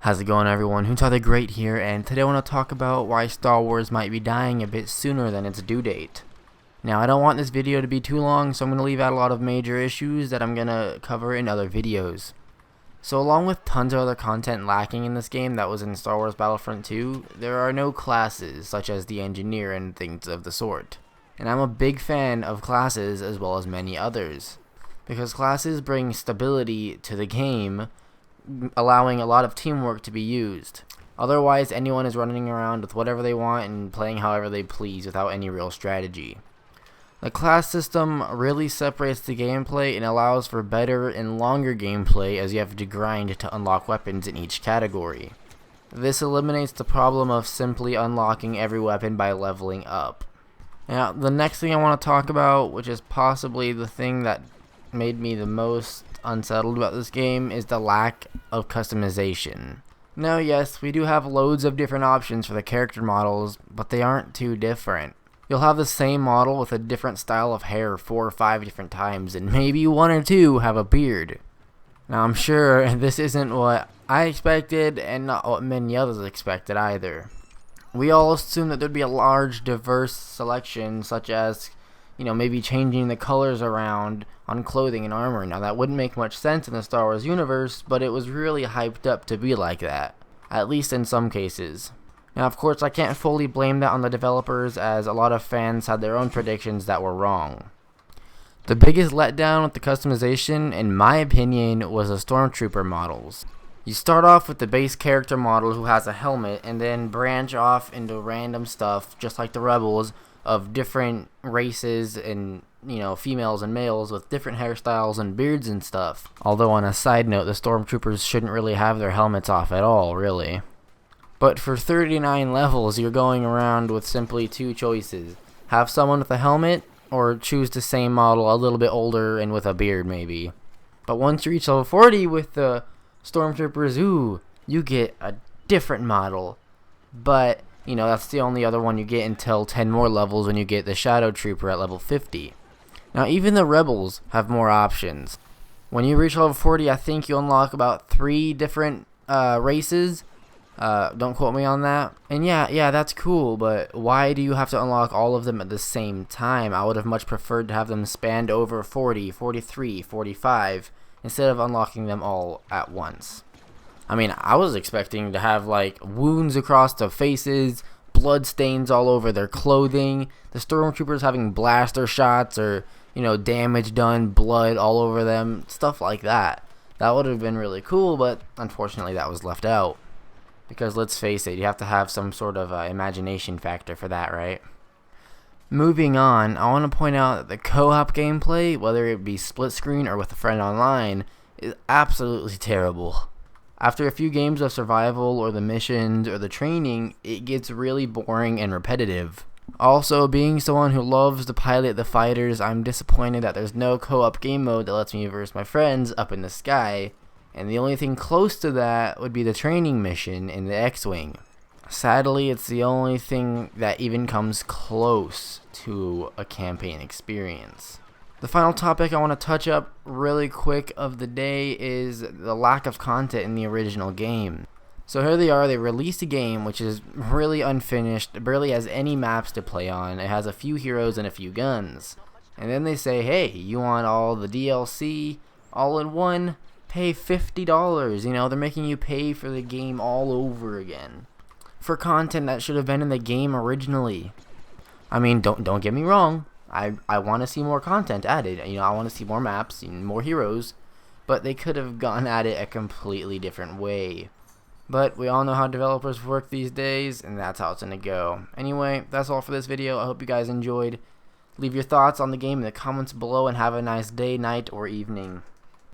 How's it going, everyone? Who's the Great here, and today I want to talk about why Star Wars might be dying a bit sooner than its due date. Now, I don't want this video to be too long, so I'm going to leave out a lot of major issues that I'm going to cover in other videos. So along with tons of other content lacking in this game that was in Star Wars Battlefront 2, there are no classes such as the Engineer and things of the sort. And I'm a big fan of classes as well as many others, because classes bring stability to the game, allowing a lot of teamwork to be used. Otherwise, anyone is running around with whatever they want and playing however they please without any real strategy. The class system really separates the gameplay and allows for better and longer gameplay, as you have to grind to unlock weapons in each category. This eliminates the problem of simply unlocking every weapon by leveling up. Now, the next thing I want to talk about, which is possibly the thing that made me the most unsettled about this game, is the lack of customization. Now, yes, we do have loads of different options for the character models, but they aren't too different. You'll have the same model with a different style of hair 4 or 5 different times, and maybe 1 or 2 have a beard. Now, I'm sure this isn't what I expected, and not what many others expected either. We all assumed that there'd be a large, diverse selection, such as, maybe changing the colors around on clothing and armor. Now, that wouldn't make much sense in the Star Wars universe, but it was really hyped up to be like that, at least in some cases. Now, of course, I can't fully blame that on the developers, as a lot of fans had their own predictions that were wrong. The biggest letdown with the customization, in my opinion, was the Stormtrooper models. You start off with the base character model who has a helmet, and then branch off into random stuff, just like the Rebels, of different races and, females and males with different hairstyles and beards and stuff. Although, on a side note, the Stormtroopers shouldn't really have their helmets off at all, really. But for 39 levels, you're going around with simply 2 choices. Have someone with a helmet, or choose the same model a little bit older and with a beard, maybe. But once you reach level 40 with the Stormtroopers, you get a different model. But, that's the only other one you get until 10 more levels, when you get the Shadow Trooper at level 50. Now, even the Rebels have more options. When you reach level 40, I think you unlock about 3 different races. Don't quote me on that. And yeah, that's cool, but why do you have to unlock all of them at the same time? I would have much preferred to have them spanned over 40, 43, 45, instead of unlocking them all at once. I mean, I was expecting to have, wounds across their faces, blood stains all over their clothing, the Stormtroopers having blaster shots, or, damage done, blood all over them, stuff like that. That would have been really cool, but unfortunately that was left out. Because let's face it, you have to have some sort of imagination factor for that, right? Moving on, I want to point out that the co-op gameplay, whether it be split screen or with a friend online, is absolutely terrible. After a few games of survival or the missions or the training, it gets really boring and repetitive. Also, being someone who loves to pilot the fighters, I'm disappointed that there's no co-op game mode that lets me verse my friends up in the sky. And the only thing close to that would be the training mission in the X-Wing. Sadly, it's the only thing that even comes close to a campaign experience. The final topic I want to touch up really quick of the day is the lack of content in the original game. So here they are, they released a game which is really unfinished, barely has any maps to play on, it has a few heroes and a few guns. And then they say, hey, you want all the DLC all in one? Pay $50, they're making you pay for the game all over again. For content that should have been in the game originally. I mean, don't get me wrong, I want to see more content added, I want to see more maps and more heroes, but they could have gone at it a completely different way. But we all know how developers work these days, and that's how it's gonna go. Anyway, that's all for this video. I hope you guys enjoyed. Leave your thoughts on the game in the comments below, and have a nice day, night, or evening.